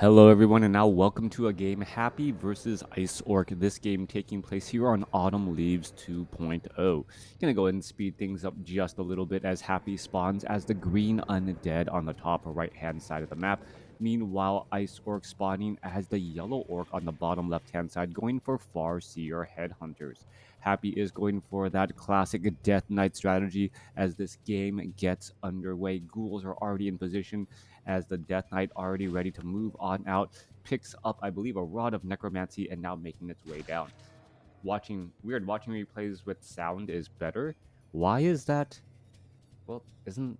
Hello everyone, and now welcome to a game, Happy versus Ice Orc. This game taking place here on Autumn Leaves 2.0. Gonna go ahead and speed things up just a little bit as Happy spawns as the green undead on the top right hand side of the map. Meanwhile, Ice Orc spawning as the yellow orc on the bottom left hand side, going for Farseer Headhunters. Happy is going for that classic Death Knight strategy as this game gets underway. Ghouls are already in position as the Death Knight, already ready to move on out, picks up, I believe, a Rod of Necromancy and now making its way down. Watching replays with sound is better. Why is that? Well,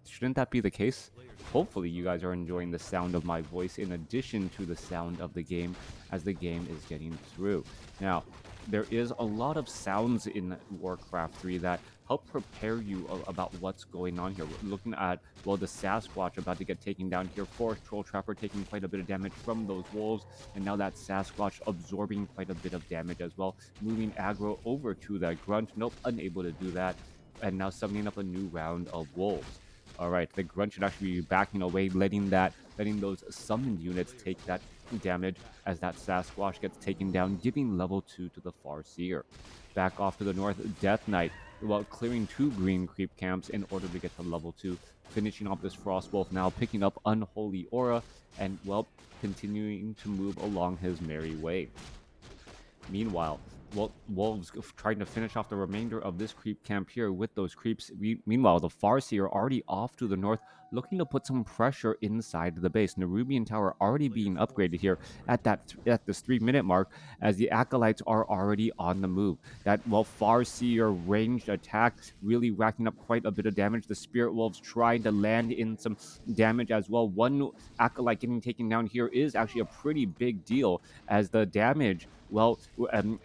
shouldn't that be the case? Hopefully you guys are enjoying the sound of my voice in addition to the sound of the game as the game is getting through. Now, there is a lot of sounds in WarCraft 3 that help prepare you about what's going on here. We're looking at, well, the Sasquatch about to get taken down here, Forest Troll Trapper taking quite a bit of damage from those wolves, and now that Sasquatch absorbing quite a bit of damage as well, moving aggro over to that Grunt. Nope, unable to do that, and now summoning up a new round of wolves. All right, the Grunt should actually be backing away, letting those summoned units take that damage as that Sasquatch gets taken down, giving level 2 to the Farseer. Back off to the north, Death Knight, while clearing 2 green creep camps in order to get to level 2, finishing off this Frostwolf, now picking up Unholy Aura, and, well, continuing to move along his merry way. Meanwhile, Wolves trying to finish off the remainder of this creep camp here with those creeps. Meanwhile, the Farseer already off to the north, looking to put some pressure inside the base. Nerubian Tower already being upgraded here at this 3-minute mark, as the Acolytes are already on the move. That Farseer ranged attack really racking up quite a bit of damage. The Spirit Wolves trying to land in some damage as well. One Acolyte getting taken down here is actually a pretty big deal, as the damage and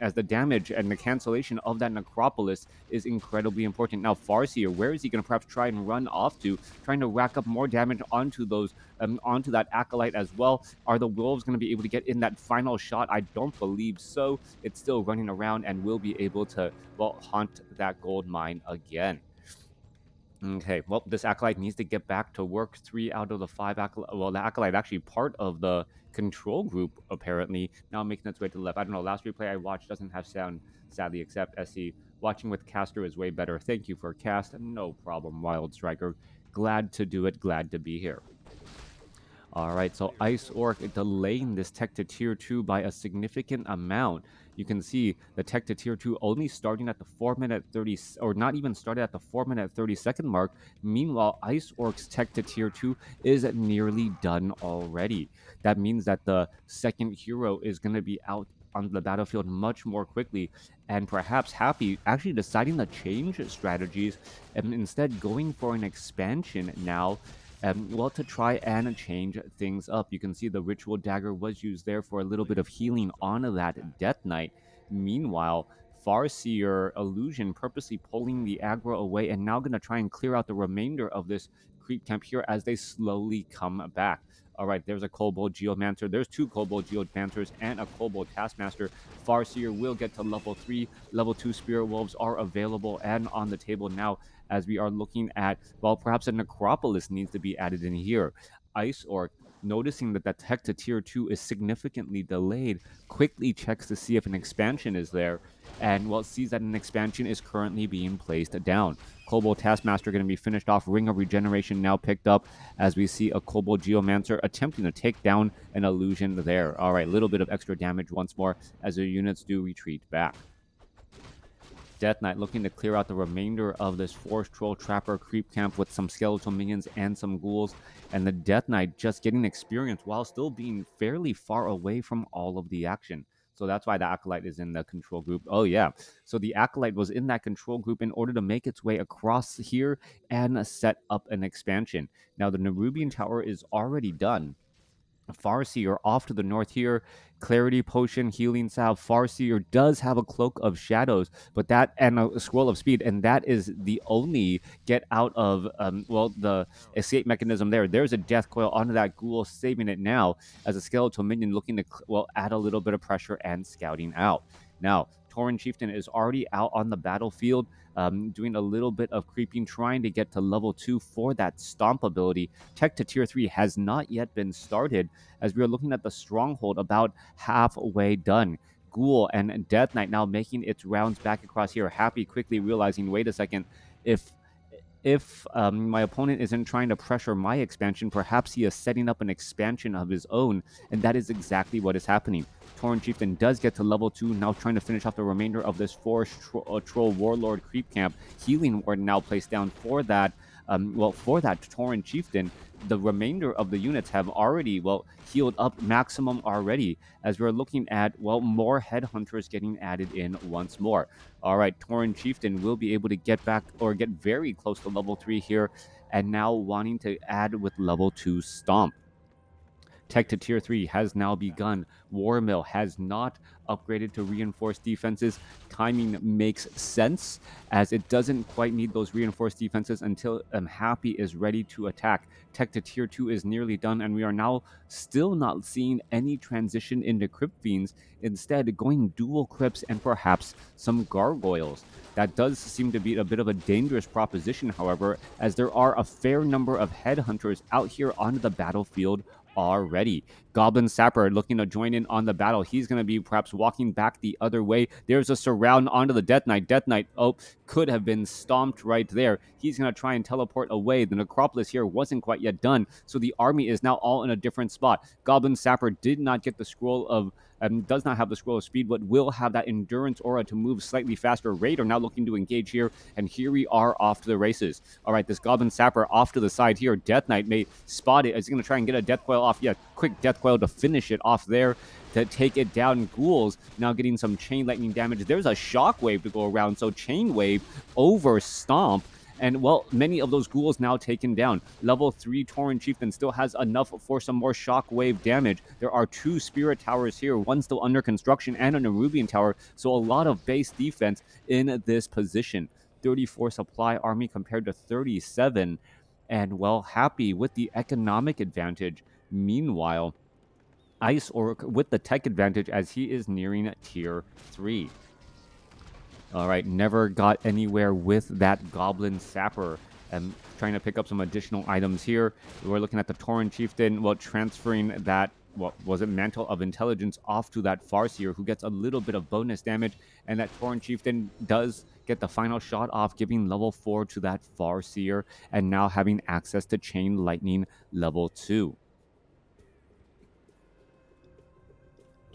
the cancellation of that Necropolis is incredibly important. Now, Farseer, where is he going to perhaps try and run off to, trying to rack up more damage onto that Acolyte as well? Are the Wolves going to be able to get in that final shot? I don't believe so. It's still running around and will be able to, haunt that gold mine again. Okay, well, this Acolyte needs to get back to work. 3 out of the 5 Acolyte. Well, the Acolyte actually part of the control group, apparently, now making its way to the left. I don't know, last replay I watched doesn't have sound, sadly, except SC. Watching with Caster is way better. Thank you for cast. No problem, Wild Striker. Glad to do it. Glad to be here. All right, so Ice Orc delaying this tech to tier 2 by a significant amount. You can see the tech to tier 2 only starting at the 4-minute 30, or not even started at the 4-minute 30-second mark. Meanwhile, Ice Orc's tech to tier 2 is nearly done already. That means that the second hero is going to be out on the battlefield much more quickly, and perhaps Happy actually deciding to change strategies and instead going for an expansion now. To try and change things up. You can see the Ritual Dagger was used there for a little bit of healing on that Death Knight. Meanwhile, Farseer Illusion purposely pulling the aggro away and now going to try and clear out the remainder of this creep camp here as they slowly come back. All right, there's a Kobold Geomancer. There's 2 Kobold Geomancers and a Kobold Taskmaster. Farseer will get to level 3. Level 2 Spirit Wolves are available and on the table now, as we are looking at, perhaps a Necropolis needs to be added in here. Ice Orc, noticing that that tech to tier 2 is significantly delayed, quickly checks to see if an expansion is there, and sees that an expansion is currently being placed down. Kobold Taskmaster going to be finished off. Ring of Regeneration now picked up, as we see a Kobold Geomancer attempting to take down an illusion there. All right, little bit of extra damage once more as the units do retreat back. Death Knight looking to clear out the remainder of this Forest Troll Trapper creep camp with some skeletal minions and some ghouls, and the Death Knight just getting experience while still being fairly far away from all of the action. So that's why the Acolyte is in the control group. Oh, yeah. So the Acolyte was in that control group in order to make its way across here and set up an expansion. Now, the Nerubian Tower is already done. Farseer off to the north here. Clarity Potion, Healing Salve. Farseer does have a Cloak of Shadows, but that and a Scroll of Speed, and that is the only get out of the escape mechanism there. There's a Death Coil onto that Ghoul, saving it now as a skeletal minion looking to add a little bit of pressure and scouting out. Now, Tauren Chieftain is already out on the battlefield, doing a little bit of creeping, trying to get to level 2 for that Stomp ability. Tech to tier 3 has not yet been started, as we are looking at the Stronghold about halfway done. Ghoul and Death Knight now making its rounds back across here. Happy quickly realizing, wait a second, if my opponent isn't trying to pressure my expansion, perhaps he is setting up an expansion of his own, and that is exactly what is happening. Tauren Chieftain does get to level 2, now trying to finish off the remainder of this Forest Troll Warlord creep camp. Healing Ward now placed down for that, for that Tauren Chieftain. The remainder of the units have already, healed up maximum already, as we're looking at, more Headhunters getting added in once more. All right, Tauren Chieftain will be able to get back or get very close to level 3 here, and now wanting to add with level 2 Stomp. Tech to tier 3 has now begun. Warmill has not upgraded to reinforced defenses. Timing makes sense, as it doesn't quite need those reinforced defenses until Happy is ready to attack. Tech to tier 2 is nearly done, and we are now still not seeing any transition into Crypt Fiends. Instead, going dual Crypts and perhaps some Gargoyles. That does seem to be a bit of a dangerous proposition, however, as there are a fair number of Headhunters out here onto the battlefield already. Goblin Sapper looking to join in on the battle. He's going to be perhaps walking back the other way. There's a surround onto the Death Knight. Death Knight, could have been stomped right there. He's going to try and teleport away. The Necropolis here wasn't quite yet done, so the army is now all in a different spot. Goblin Sapper did not get the scroll of does not have the scroll of speed, but will have that endurance aura to move slightly faster. Raider now looking to engage here, and here we are off to the races. All right, this Goblin Sapper off to the side here. Death Knight may spot it. Is he going to try and get a Death Coil off? Yeah, quick Death Coil to finish it off there to take it down. Ghouls now getting some Chain Lightning damage. There's a Shockwave to go around, so Chain Wave over Stomp. And, many of those ghouls now taken down. Level 3 Tauren Chieftain still has enough for some more shockwave damage. There are 2 Spirit Towers here, one still under construction, and a Nerubian Tower, so a lot of base defense in this position. 34 supply army compared to 37, and, Happy with the economic advantage. Meanwhile, Ice Orc with the tech advantage as he is nearing tier 3. All right, never got anywhere with that Goblin Sapper. And trying to pick up some additional items here. We're looking at the Tauren Chieftain, transferring that, Mantle of Intelligence off to that Farseer, who gets a little bit of bonus damage. And that Tauren Chieftain does get the final shot off, giving level 4 to that Farseer, and now having access to Chain Lightning level 2.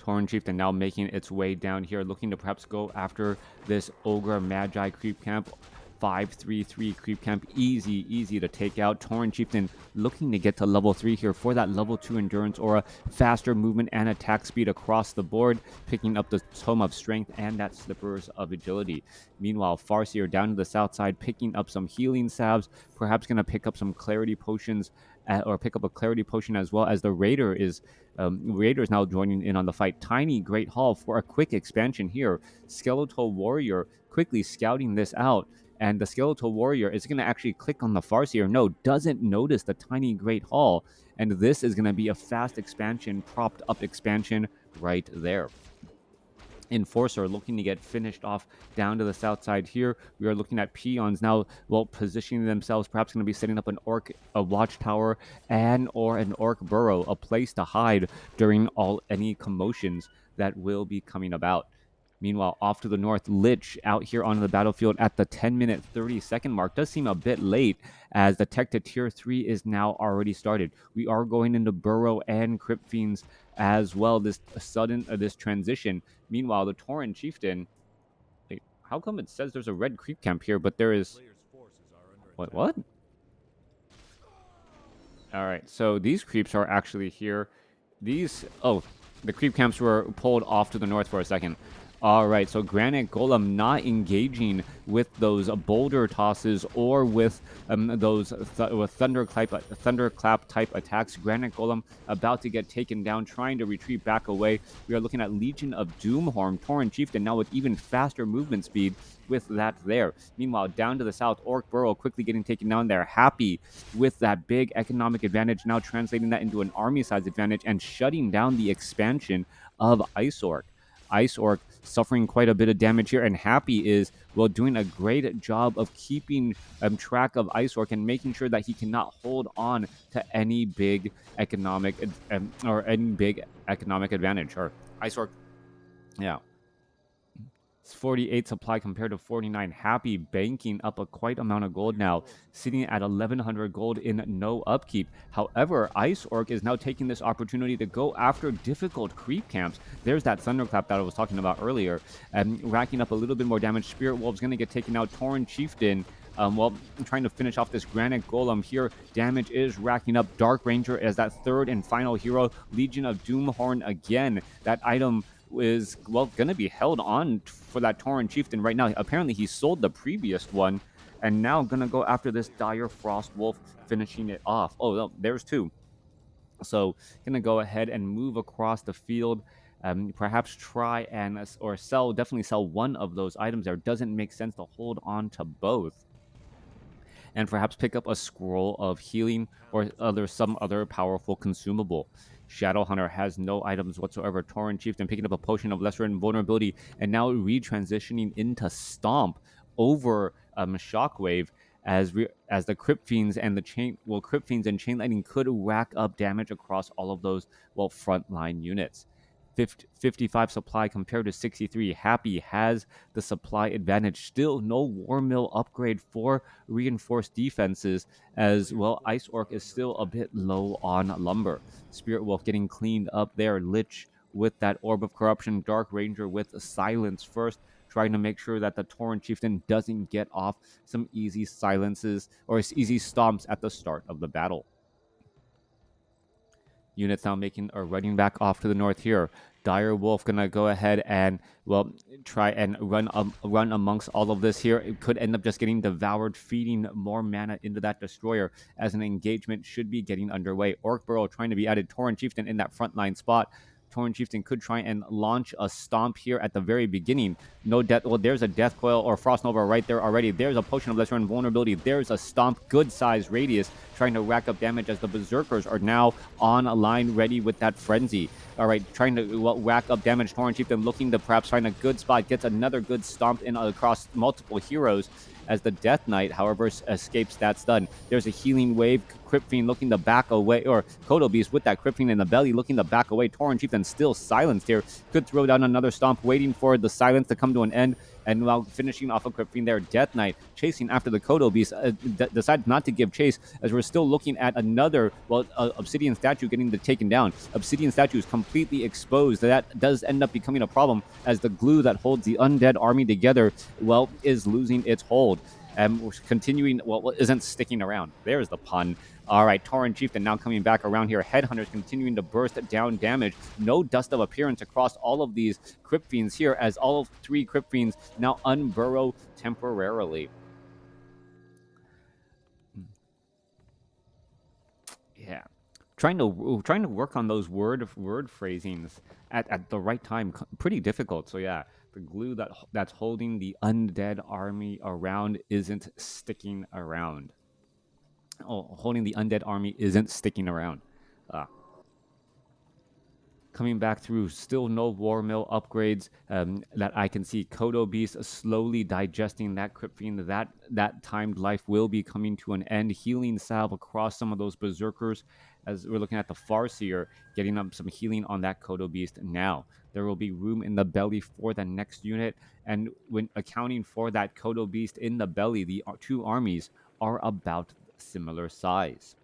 Tauren Chieftain now making its way down here, looking to perhaps go after this Ogre Magi creep camp. 5-3-3 creep camp, easy to take out. Tauren Chieftain looking to get to level 3 here for that level 2 endurance aura, faster movement and attack speed across the board, picking up the Tome of Strength and that Slippers of Agility. Meanwhile, Farseer down to the south side, picking up some healing salves, perhaps going to pick up some clarity potions, or pick up a clarity potion, as well as the Raider is now joining in on the fight. Tiny Great Hall for a quick expansion here. Skeletal Warrior quickly scouting this out, and the Skeletal Warrior is going to actually click on the Farseer. No, doesn't notice the Tiny Great Hall, and this is going to be a fast expansion, propped up expansion right there. Enforcer looking to get finished off down to the south side here. We are looking at peons now, positioning themselves, perhaps going to be setting up a watchtower or an orc burrow, a place to hide during any commotions that will be coming about. Meanwhile, off to the north, Lich out here on the battlefield at the 10-minute 30-second mark. Does seem a bit late, as the tech to tier 3 is now already started. We are going into Burrow and Crypt Fiends as well, this transition. Meanwhile, the Tauren Chieftain... Wait, how come it says there's a red creep camp here, but there is... What? Alright, so these creeps are actually here. The creep camps were pulled off to the north for a second. All right, so Granite Golem not engaging with those boulder tosses or with those thunderclap type attacks. Granite Golem about to get taken down, trying to retreat back away. We are looking at Legion of Doomhorn, Tauren Chieftain now with even faster movement speed with that there. Meanwhile, down to the south, Orc Burrow quickly getting taken down there. Happy with that big economic advantage, now translating that into an army size advantage and shutting down the expansion of Ice Orc. Ice Orc suffering quite a bit of damage here. And Happy is, well, doing a great job of keeping track of Ice Orc and making sure that he cannot hold on to any big economic advantage. Or Ice Orc, yeah. It's 48 supply compared to 49. Happy banking up a quite amount of gold now, sitting at 1100 gold in no upkeep. However, Ice Orc is now taking this opportunity to go after difficult creep camps. There's that Thunderclap that I was talking about earlier, racking up a little bit more damage. Spirit Wolf's going to get taken out. Tauren Chieftain, well, trying to finish off this Granite Golem here. Damage is racking up. Dark Ranger as that third and final hero. Legion of Doomhorn again. That item is, well, going to be held on for that Tauren Chieftain right now. Apparently, he sold the previous one, and now going to go after this Dire Frost Wolf, finishing it off. Oh, no, there's two. So, going to go ahead and move across the field. Perhaps try and or sell, definitely sell one of those items there. Doesn't make sense to hold on to both. And perhaps pick up a scroll of healing or some other powerful consumable. Shadowhunter has no items whatsoever. Tauren Chieftain picking up a potion of lesser invulnerability and now retransitioning into Stomp over Shockwave as the Crypt Fiends and Crypt Fiends and Chain Lightning could rack up damage across all of those frontline units. 55 supply compared to 63. Happy has the supply advantage. Still no War Mill upgrade for reinforced defenses, as well Ice Orc is still a bit low on lumber. Spirit Wolf getting cleaned up there. Lich with that Orb of Corruption. Dark Ranger with Silence first, trying to make sure that the Tauren Chieftain doesn't get off some easy silences or easy stomps at the start of the battle. Units now running back off to the north here. Dire Wolf gonna go ahead and try and run amongst all of this here. It could end up just getting devoured, feeding more mana into that destroyer as an engagement should be getting underway. Orc Burrow trying to be added. Tauren Chieftain in that frontline spot. Tauren Chieftain could try and launch a stomp here at the very beginning. No death. Well, there's a Death Coil or Frost Nova right there already. There's a Potion of Lesser Invulnerability. There's a stomp, good size radius, trying to rack up damage as the Berserkers are now on a line ready with that Frenzy. All right, trying to rack up damage. Tauren Chieftain looking to perhaps find a good spot, gets another good stomp in across multiple heroes as the Death Knight, however, escapes that stun. There's a healing wave. Crypt Fiend looking to back away, or Kodo Beast with that Crypt Fiend in the belly looking to back away. Tauren Chieftain still silenced here. Could throw down another stomp, waiting for the silence to come to an end. And while finishing off a Crypt Fiend there, Death Knight chasing after the Kodo Beast decides not to give chase, as we're still looking at another, Obsidian Statue getting taken down. Obsidian Statue is completely exposed. That does end up becoming a problem as the glue that holds the undead army together, is losing its hold. Continuing, isn't sticking around. There's the pun. All right, Tauren Chieftain now coming back around here. Headhunters continuing to burst down damage. No Dust of Appearance across all of these Crypt Fiends here, as all 3 Crypt Fiends now unburrow temporarily. Yeah. Trying to work on those word phrasings at the right time. Pretty difficult. So yeah, the glue that's holding the undead army around isn't sticking around. Holding the undead army isn't sticking around. Coming back through, still no War Mill upgrades that I can see. Kodo Beast slowly digesting that Crypt Fiend. That timed life will be coming to an end. Healing salve across some of those Berserkers, as we're looking at the Farseer getting up some healing on that Kodo Beast now. There will be room in the belly for the next unit, and when accounting for that Kodo Beast in the belly, the 2 armies are about similar size.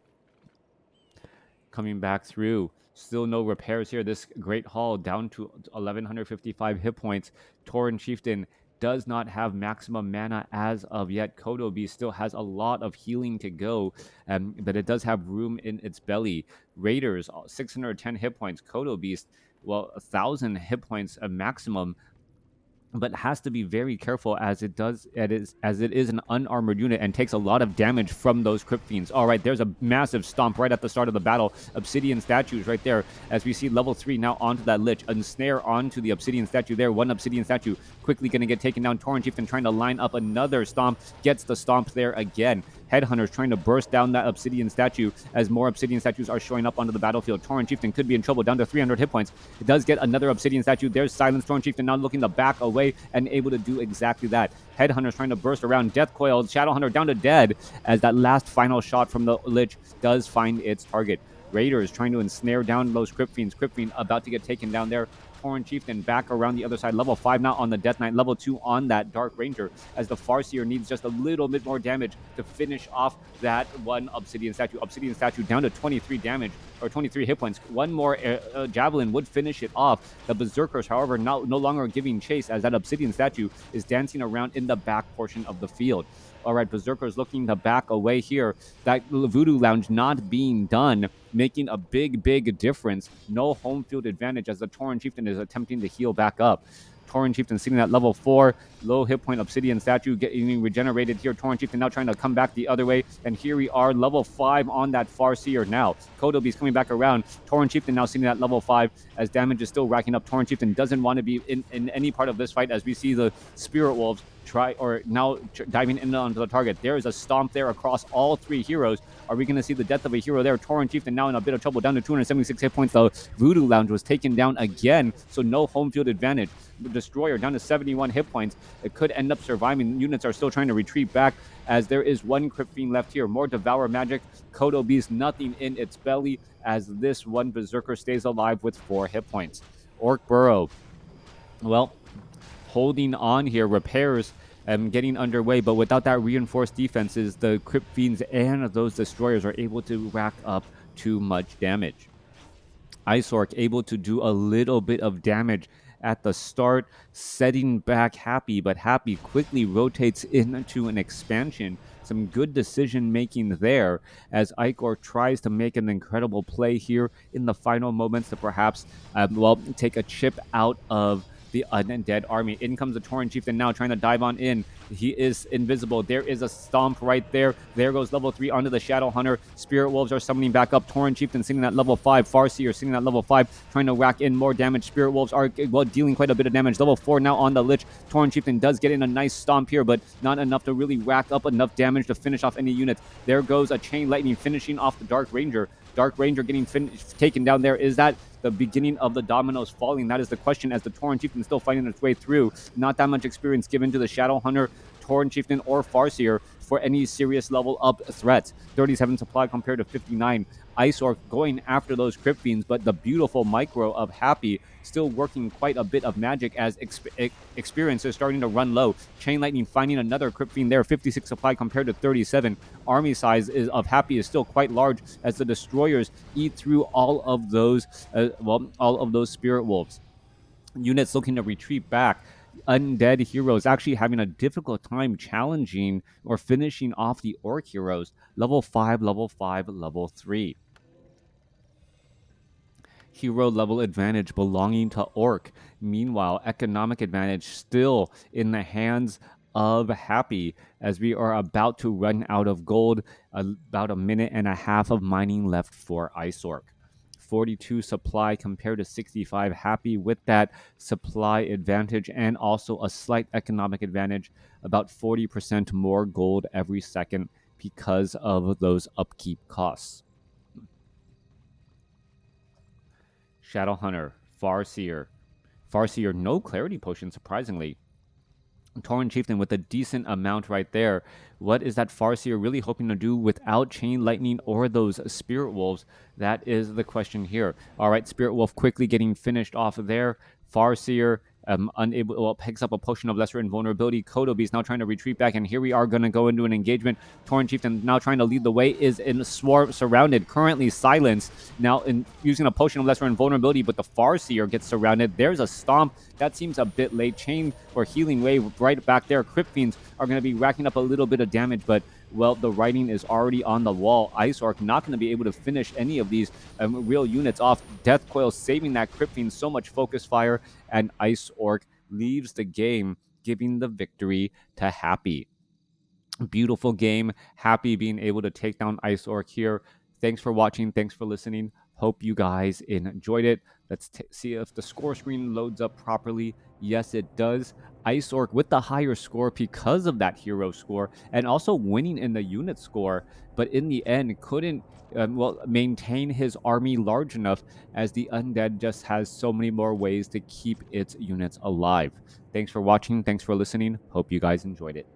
Coming back through, still no repairs here. This Great Hall down to 1155 hit points. Tauren Chieftain does not have maximum mana as of yet. Kodo Beast still has a lot of healing to go, but it does have room in its belly. Raiders, 610 hit points. Kodo Beast, 1,000 hit points a maximum, but has to be very careful as it is an unarmored unit and takes a lot of damage from those Crypt Fiends. All right, there's a massive stomp right at the start of the battle. Obsidian Statues right there, as we see level 3 now onto that Lich. Ensnare onto the Obsidian Statue there. One Obsidian Statue quickly going to get taken down. Tauren Chieftain trying to line up another stomp. Gets the stomp there again. Headhunters trying to burst down that Obsidian statue as more Obsidian statues are showing up onto the battlefield. Tauren Chieftain could be in trouble, down to 300 hit points. It does get another Obsidian statue. There's Silence. Tauren Chieftain now looking to back away and able to do exactly that. Headhunters trying to burst around. Death Coil, Shadowhunter down to dead as that last final shot from the Lich does find its target. Raiders trying to ensnare down those Crypt Fiends. Crypt Fiend about to get taken down there. Tauren Chieftain back around the other side. Level 5 now on the Death Knight. Level 2 on that Dark Ranger as the Farseer needs just a little bit more damage to finish off that one Obsidian statue. Obsidian statue down to 23 damage or 23 hit points. One more Javelin would finish it off. The Berserkers, however, no longer giving chase as that Obsidian statue is dancing around in the back portion of the field. All right, Berserkers looking to back away here. That Voodoo Lounge not being done, making a big difference. No home field advantage as the Tauren Chieftain is attempting to heal back up. Tauren Chieftain sitting at level 4, low hit point Obsidian statue getting regenerated here. Tauren Chieftain now trying to come back the other way, and here we are, level 5 on that Farseer now. Kodobe's coming back around. Tauren Chieftain now sitting at level 5 as damage is still racking up. Tauren Chieftain doesn't want to be in any part of this fight as we see the Spirit Wolves diving in onto the target. There is a stomp there across all 3 heroes. Are we going to see the death of a hero there? Tauren Chieftain now in a bit of trouble, down to 276 hit points though. Voodoo Lounge was taken down again, so no home field advantage. The Destroyer down to 71 hit points. It could end up surviving. Units are still trying to retreat back as there is one Crypt Fiend left here. More Devour Magic. Kodo Beast, nothing in its belly as this one Berserker stays alive with 4 hit points. Orc Burrow, well, holding on here. Repairs getting underway, but without that reinforced defenses, the Crypt Fiends and those Destroyers are able to rack up too much damage. Ice Orc able to do a little bit of damage at the start, setting back Happy, but Happy quickly rotates into an expansion. Some good decision making there as Icor tries to make an incredible play here in the final moments to perhaps, take a chip out of the undead army. In comes the Tauren Chieftain now trying to dive on in. He is invisible. There is a stomp right there. There goes level 3 onto the Shadow Hunter. Spirit Wolves are summoning back up. Tauren Chieftain sitting at level 5. Farseer sitting at level 5, trying to rack in more damage. Spirit Wolves are dealing quite a bit of damage. Level 4 now on the Lich. Tauren Chieftain does get in a nice stomp here, but not enough to really rack up enough damage to finish off any units. There goes a Chain Lightning finishing off the Dark Ranger. Dark Ranger getting taken down there. Is that the beginning of the dominoes falling? That is the question as the Tauren Chieftain is still fighting its way through. Not that much experience given to the Shadow Hunter, Tauren Chieftain, or Farseer for any serious level up threats. 37 supply compared to 59. Ice Orc going after those Crypt Fiends, but the beautiful micro of Happy still working quite a bit of magic as experience is starting to run low. Chain Lightning finding another Crypt Fiend there, 56 supply compared to 37. Army size of Happy is still quite large as the Destroyers eat through all of those Spirit Wolves. Units looking to retreat back. Undead heroes actually having a difficult time challenging or finishing off the Orc heroes. Level 5, level 5, level 3. Hero level advantage belonging to Orc. Meanwhile, economic advantage still in the hands of Happy as we are about to run out of gold. About a minute and a half of mining left for Ice Orc. 42 supply compared to 65. Happy with that supply advantage and also a slight economic advantage, about 40% more gold every second because of those upkeep costs. Shadow Hunter, Farseer, no clarity potion, surprisingly. Tauren Chieftain with a decent amount right there. What is that Farseer really hoping to do without Chain Lightning or those Spirit Wolves? That is the question here. All right, Spirit Wolf quickly getting finished off there. Farseer picks up a potion of lesser invulnerability. Kodobe is now trying to retreat back, and here we are going to go into an engagement. Tauren Chieftain now trying to lead the way, is in swarm surrounded, currently silenced. Now using a potion of lesser invulnerability, but the Farseer gets surrounded. There's a stomp. That seems a bit late. Chain or Healing Wave right back there. Crypt Fiends are going to be racking up a little bit of damage, but well, the writing is already on the wall. Ice Orc not going to be able to finish any of these real units off. Death Coil saving that Crypt Fiend so much focus fire, and Ice Orc leaves the game, giving the victory to Happy. Beautiful game. Happy being able to take down Ice Orc here. Thanks for watching. Thanks for listening. Hope you guys enjoyed it. Let's see if the score screen loads up properly. Yes, it does. Isork with the higher score because of that hero score and also winning in the unit score, but in the end couldn't maintain his army large enough as the undead just has so many more ways to keep its units alive. Thanks for watching. Thanks for listening. Hope you guys enjoyed it.